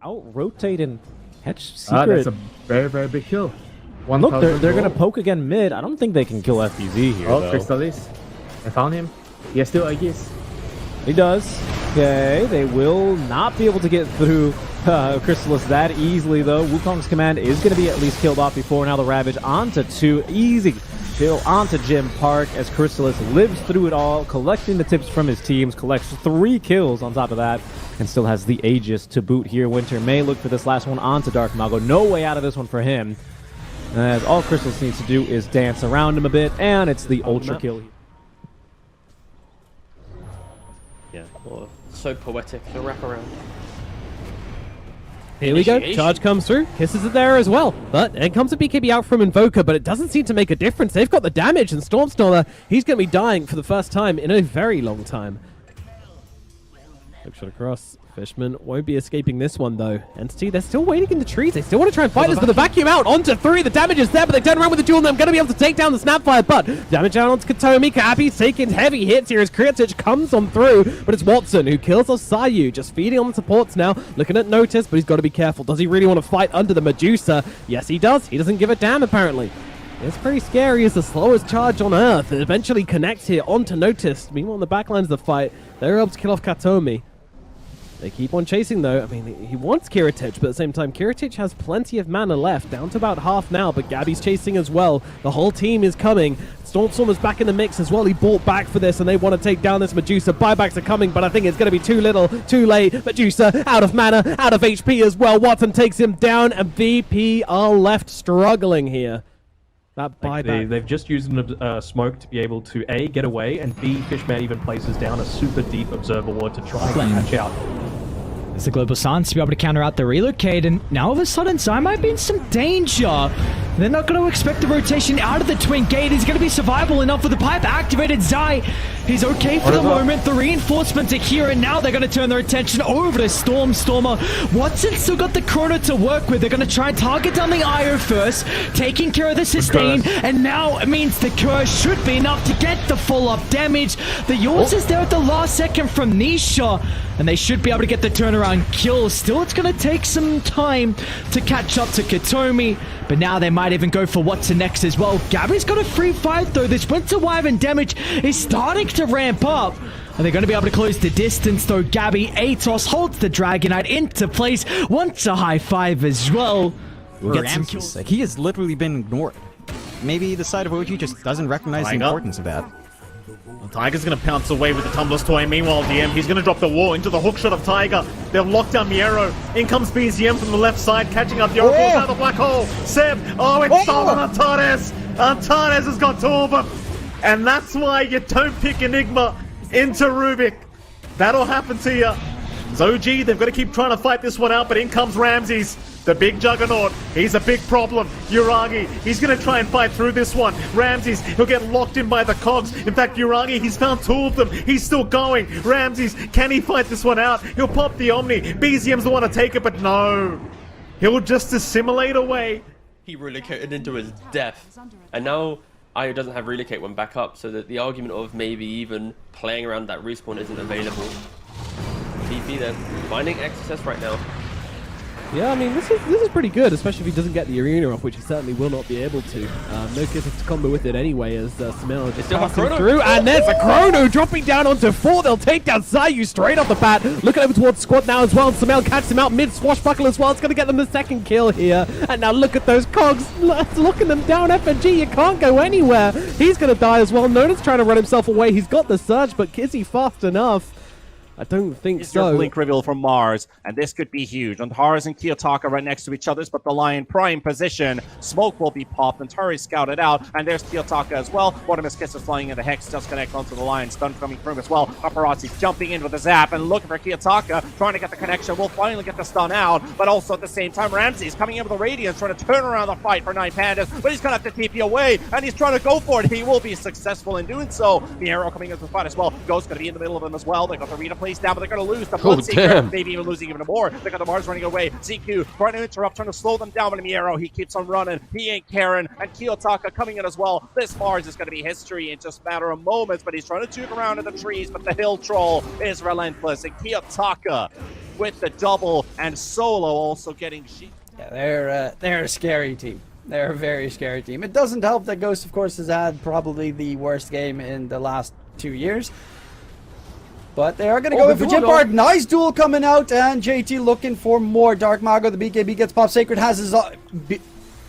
Out-rotate and catch Secret. That's a very, very big kill. Look, they're going to poke again mid. I don't think they can kill FBZ here, though. Crystallis. I found him. Yes, still, I guess. He does. Okay, they will not be able to get through Crystallis that easily, though. Wukong's command is going to be at least killed off before. Now the Ravage onto 2. Easy kill onto Jim Park as Crystallis lives through it all, collecting the tips from his teams, collects 3 kills on top of that, and still has the Aegis to boot here. Winter may look for this last one onto Dark Mago. No way out of this one for him, as all Crystallis needs to do is dance around him a bit, and it's the ultra kill. Yeah, well, so poetic, the wraparound. Here we go, charge comes through, kisses it there as well, but it comes a BKB out from Invoker, but it doesn't seem to make a difference. They've got the damage, and Stormstormer, he's going to be dying for the first time in a very long time. Hook shot across. Fishman won't be escaping this one, though. Entity, they're still waiting in the trees. They still want to try and fight this, but the vacuum out onto 3. The damage is there, but they turn around with the duel, and they're going to be able to take down the Snapfire, but damage out onto Katomi. Kabi's taking heavy hits here as Kritic comes on through, but it's Watson who kills off Sayu, just feeding on the supports now, looking at Notice, but he's got to be careful. Does he really want to fight under the Medusa? Yes, he does. He doesn't give a damn, apparently. It's pretty scary as the slowest charge on Earth eventually connects here onto Notice. Meanwhile, on the backlines of the fight, they're able to kill off Katomi. They keep on chasing, though. I mean, he wants Kiritich, but at the same time, Kiritich has plenty of mana left, down to about half now, but Gabby's chasing as well. The whole team is coming. Stormstormer's back in the mix as well. He bought back for this, and they want to take down this Medusa. Buybacks are coming, but I think it's going to be too little, too late. Medusa out of mana, out of HP as well. Watson takes him down, and VP are left struggling here. That buyback. They've just used smoke to be able to A, get away, and B, Fishman even places down a super deep observer ward to try and catch out. It's the Global Silence to be able to counter out the relocate, and now all of a sudden Zai might be in some danger. They're not going to expect the rotation out of the Twin Gate. Is going to be survivable enough for the pipe activated. Zai, he's okay for the moment. The reinforcements are here, and now they're going to turn their attention over to Stormstormer. Watson's still got the Chrono to work with. They're going to try and target down the IO first, taking care of the sustain, and now it means the Curse should be enough to get the full-up damage. The Yours is there at the last second from Nisha, and they should be able to get the turnaround kill. Still, it's going to take some time to catch up to Katomi, but now they might even go for Watson next as well. Gabby's got a free fight, though. This Winter Wyvern damage is starting to ramp up. Are they going to be able to close the distance, though? Gabby, Atos holds the Dragonite into place. Wants a high five as well. Get some kills. Like, he has literally been ignored. Maybe the side of OG just doesn't recognize the importance of that. Well, Tiger's going to pounce away with the Tumbler's Toy. Meanwhile, DM, he's going to drop the wall into the hook shot of Tiger. They've locked down Miero. In comes BZM from the left side, catching up the Oracle out of the black hole. Seb, it's stolen Antares. Antares has got 2 of them. And that's why you don't pick Enigma into Rubik. That'll happen to you. It's OG, they've got to keep trying to fight this one out, but in comes Ramses. The big juggernaut, he's a big problem. Uragi, he's going to try and fight through this one. Ramses, he'll get locked in by the cogs. In fact, Uragi, he's found 2 of them. He's still going. Ramses, can he fight this one out? He'll pop the Omni. BZM's the one to take it, but no. He'll just assimilate away. He relocated into his death, and now Io doesn't have relocate when back up, so that the argument of maybe even playing around that respawn isn't available. VP, they're finding XSS right now. Yeah, I mean, this is pretty good, especially if he doesn't get the arena off, which he certainly will not be able to. No kisses to combo with it anyway, as Samel just passing through, and there's a Chrono dropping down onto 4. They'll take down Sayu straight off the bat. Looking over towards Squad now as well, and Samel catches him out mid-swashbuckle as well. It's going to get them the second kill here. And now look at those cogs, locking them down. FNG, you can't go anywhere. He's going to die as well. Nona's trying to run himself away. He's got the surge, but is he fast enough? I don't think It's so. your blink reveal from Mars, and this could be huge. Antares and Kiyotaka right next to each other, but the Lion prime position. Smoke will be popped, and Turi scouted out, and there's Kiyotaka as well. Mortimer's Kiss is flying in the Hex, just connect onto the Lion. Stun coming through as well. Paparazzi jumping in with a zap, and looking for Kiyotaka, trying to get the connection. Will finally get the stun out, but also at the same time, Ramsey's coming in with the Radiance, trying to turn around the fight for 9 Pandas, but he's going to have to TP away, and he's trying to go for it. He will be successful in doing so. The arrow coming into the fight as well. Ghost's going to be in the middle of them as well. They got the arena place down, but they're going to lose the Bloodseeker, maybe even losing even more. They got the Mars running away. ZQ trying to interrupt, trying to slow them down with Miero. He keeps on running. He ain't caring. And Kiyotaka coming in as well. This Mars is going to be history in just a matter of moments, but he's trying to juke around in the trees, but the Hill Troll is relentless. And Kiyotaka with the double, and Solo also getting... Yeah, they're a scary team. They're a very scary team. It doesn't help that Ghost, of course, has had probably the worst game in the last 2 years. But they are going to go in for Jim Park. Nice duel coming out, and JT looking for more. Dark Mago, the BKB gets popped. Sacred has his...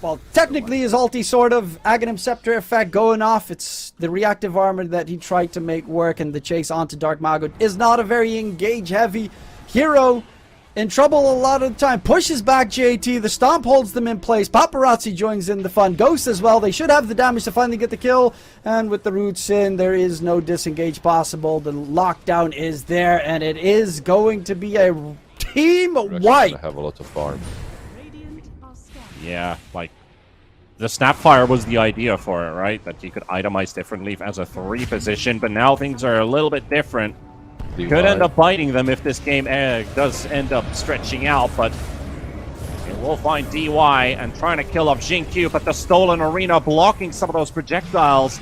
well, technically his ulti sort of Aghanim Scepter effect going off. It's the reactive armor that he tried to make work, and the chase onto Dark Mago is not a very engage-heavy hero. In trouble a lot of the time. Pushes back JT. The stomp holds them in place. Paparazzi joins in the fun. Ghost as well. They should have the damage to finally get the kill. And with the roots in, there is no disengage possible. The lockdown is there, and it is going to be a team wipe. Have a lot of farm. Yeah, like, the Snapfire was the idea for it, right? That you could itemize differently as a 3 position, but now things are a little bit different. Could end up biting them if this game does end up stretching out, but we'll find DY and trying to kill off Jin-Q, but the Stolen Arena blocking some of those projectiles.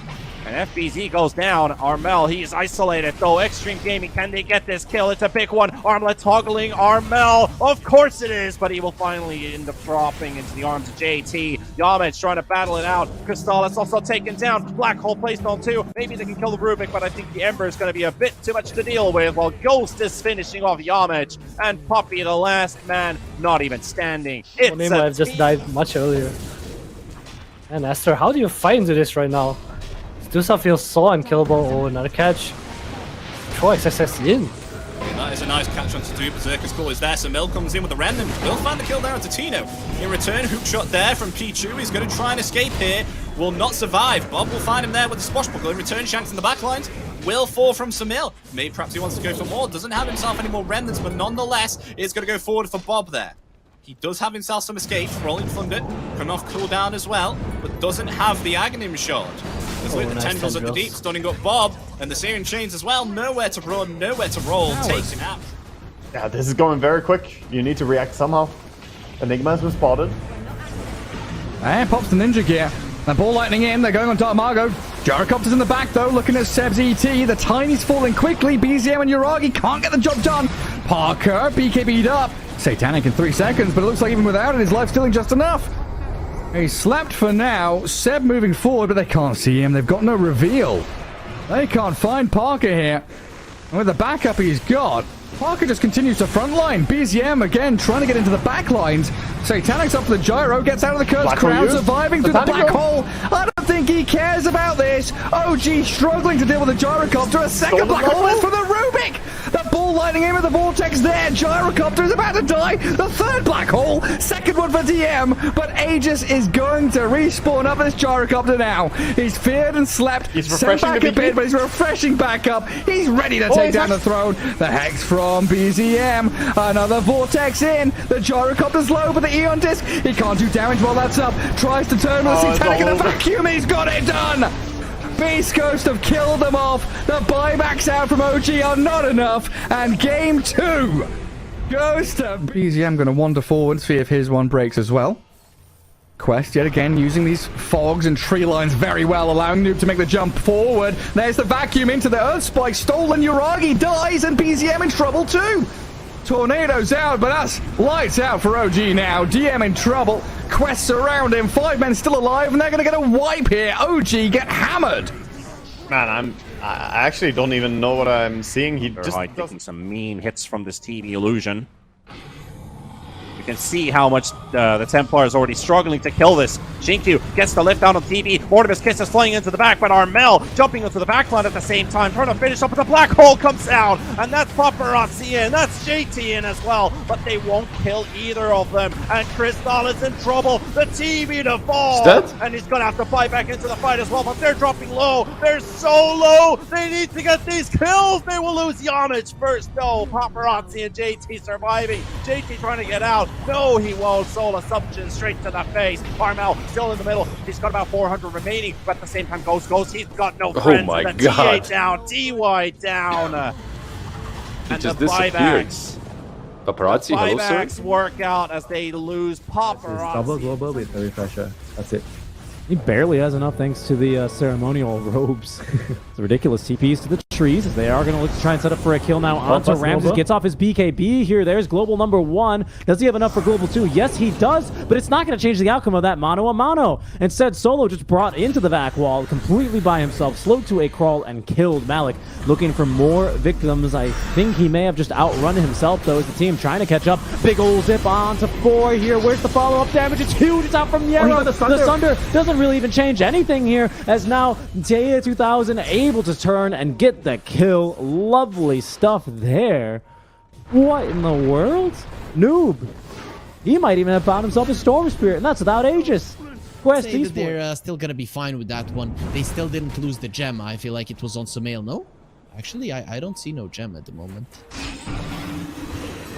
And FBZ goes down. Armel, he's isolated though. Extreme Gaming, can they get this kill? It's a big one. Armlet toggling Armel. Of course it is, but he will finally end up dropping into the arms of JT. Yamage trying to battle it out. Crystallis also taken down. Black Hole placed on 2. Maybe they can kill the Rubik, but I think the Ember is going to be a bit too much to deal with, while Ghost is finishing off Yamage. And Poppy, the last man, not even standing. It's I've just died much earlier. And Esther, how do you fight into this right now? Dusa feels so unkillable. Oh, another catch. Troy SSS in. That is a nice catch onto 2. Berserker's Call is there. Samil comes in with a random. Will find the kill there onto Tino. In return, hook shot there from Pichu. He's going to try and escape here. Will not survive. Bob will find him there with the swashbuckle. In return, Shanks in the backlines. Will fall from Samil. Maybe perhaps he wants to go for more. Doesn't have himself any more remnants, but nonetheless, is going to go forward for Bob there. He does have himself some escape. Rolling Thunder. Coming off cooldown as well, but doesn't have the Aghanim Shard. With the tendrils at the deep, stunning up Bob, and the Searing Chains as well. Nowhere to run, nowhere to roll. Taken out. Yeah, this is going very quick. You need to react somehow. Enigma's been spotted. And pops the ninja gear. The ball lightning in. They're going on Dark Margo. Gyrocopter's in the back though, looking at Seb's ET. The Tiny's falling quickly. BZM and Uragi can't get the job done. Parker, BKB'd up. Satanic in 3 seconds, but it looks like even without it, his life's stealing just enough. He's slapped for now. Seb moving forward, but they can't see him. They've got no reveal. They can't find Parker here. And with the backup he's got, Parker just continues to frontline. BZM again trying to get into the back lines. Satanic's up for the gyro, gets out of the cursed crowd, surviving through the black hole. I don't think he cares about this. OG struggling to deal with the gyrocopter. A second black hole is for the Rubik. The ball lighting in with the vortex there. Gyrocopter is about to die. The third black hole. Second one for DM. But Aegis is going to respawn up this gyrocopter now. He's feared and slept. He's Sent back a bit, but he's refreshing back up. He's ready to take down the throne. The Hex from BZM. Another vortex in. The gyrocopter's low, but the Eon disc, he can't do damage while that's up. Tries to turn with the Satanic in the vacuum. He's got it done. Beast Ghost have killed them off. The buybacks out from OG are not enough. And game 2 goes to BZM. Going to wander forward, see if his one breaks as well. Quest yet again using these fogs and tree lines very well, allowing Noob to make the jump forward. There's the vacuum into the Earth Spike. Stolen Uragi dies, and BZM in trouble too. Tornadoes out, but that's lights out for OG now. DM in trouble. Quests around him. 5 men still alive, and they're going to get a wipe here. OG get hammered. Man, I actually don't even know what I'm seeing. He just taking some mean hits from this TV illusion. You can see how much the Templar is already struggling to kill this. Jin-Q gets the lift out on TV. Mortimer's Kiss is flying into the back, but Armel jumping into the backline at the same time, trying to finish up, but the black hole comes down, and that's Paparazzi in, that's JT in as well, but they won't kill either of them, and Crystal is in trouble. The TV to fall, and he's gonna have to fly back into the fight as well, but they're dropping low. They're so low. They need to get these kills. They will lose Yamage first. No, Paparazzi and JT surviving. JT trying to get out. No, he won't. Soul Assumption straight to the face. Armel still in the middle. He's got about 400 remaining, but at the same time, Ghost. He's got no friends. Oh my the God. TA down, DY down. He And just the disappeared. buybacks. Paparazzi, hello, sir. Buybacks work out as they lose Paparazzi. Double global with the refresher. That's it. He barely has enough thanks to the ceremonial robes. The ridiculous TPs to the trees as they are going to look to try and set up for a kill now onto Ramses. Gets off his BKB here. There's global number 1. Does he have enough for global 2? Yes, he does, but it's not going to change the outcome of that mano a mano. Instead, Solo just brought into the vac wall completely by himself, slowed to a crawl, and killed Malik. Looking for more victims. I think he may have just outrun himself, though, as the team trying to catch up. Big ol' zip onto 4 here. Where's the follow-up damage? It's huge. It's out from Yarrow. The Sunder doesn't really even change anything here, as now Taya 2000 able to turn and get the kill. Lovely stuff there. What in the world? Noob. He might even have found himself a Storm Spirit, and that's without Aegis. Quest say that they're still gonna be fine with that one. They still didn't lose the gem. I feel like it was on Sumail, no? Actually, I don't see no gem at the moment.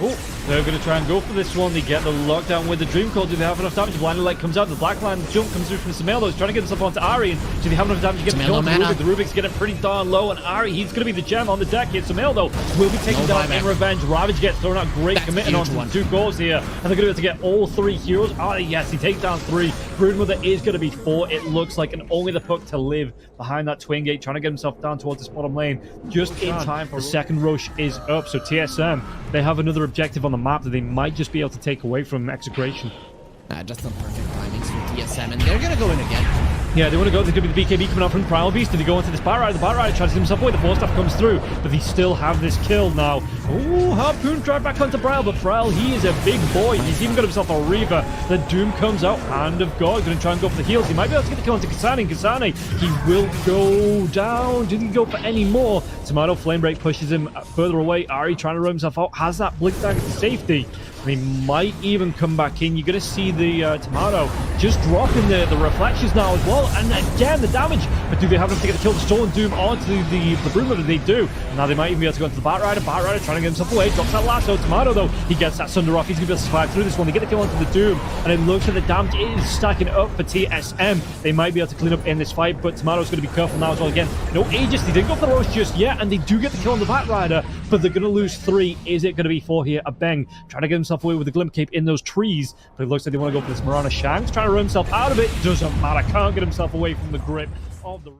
Oh, they're going to try and go for this one. They get the lockdown with the Dream Coil. Do they have enough damage? The Blinding Light comes out. The Black Line jump comes through from Sumail. He's trying to get himself onto Ari. And do they have enough damage to get the kill on the Rubik? The Rubik's getting pretty darn low. And Ari, he's going to be the gem on the deck here. Sumail, though, will be taken down in revenge. Ravage gets thrown out. Great committing onto the 2 goals here. And they're going to be able to get all 3 heroes. Ari, yes, he takes down 3. Broodmother is going to be 4, it looks like. And only the Puck to live behind that Twin Gate, trying to get himself down towards this bottom lane. Just in time. The second rush is up. So TSM, they have another objective on the map that they might just be able to take away from Execration. Just on perfect timings for TSM, and they're gonna go in again. Yeah, they want to go. There's going to be the BKB coming out from Primal Beast. Do they go into this Bat Rider? The Bat Rider tries to get himself away. The 4-staff comes through, but they still have this kill now. Oh, Harpoon drive back onto Braille, but Braille, he is a big boy. He's even got himself a Reaver. The Doom comes out. Hand of God, going to try and go for the heals. He might be able to get the kill onto Kasani. Kasani, he will go down. Did he go for any more? Tomato Flame Break pushes him further away. Ari trying to run himself out. Has that Blink Dagger to safety. They might even come back in. You're going to see the Tomato just dropping the reflections now as well. And again, the damage. But do they have enough to get the kill? The Stolen Doom onto the Broodmother? They do. Now they might even be able to go into the Bat Rider. Bat Rider trying to get himself away. Drops that lasso. Tomato, though, he gets that Sunder off. He's going to be able to survive through this one. They get the kill onto the Doom. And it looks like the damage is stacking up for TSM. They might be able to clean up in this fight. But Tomato's going to be careful now as well. Again, no Aegis. They didn't go for the roast just yet. And they do get the kill on the Bat Rider. But they're going to lose 3. Is it going to be 4 here? A Beng trying to get himself away with the Glimmer Cape in those trees, but it looks like they want to go for this Marana Shanks, trying to run himself out of it. Doesn't matter, can't get himself away from the grip of the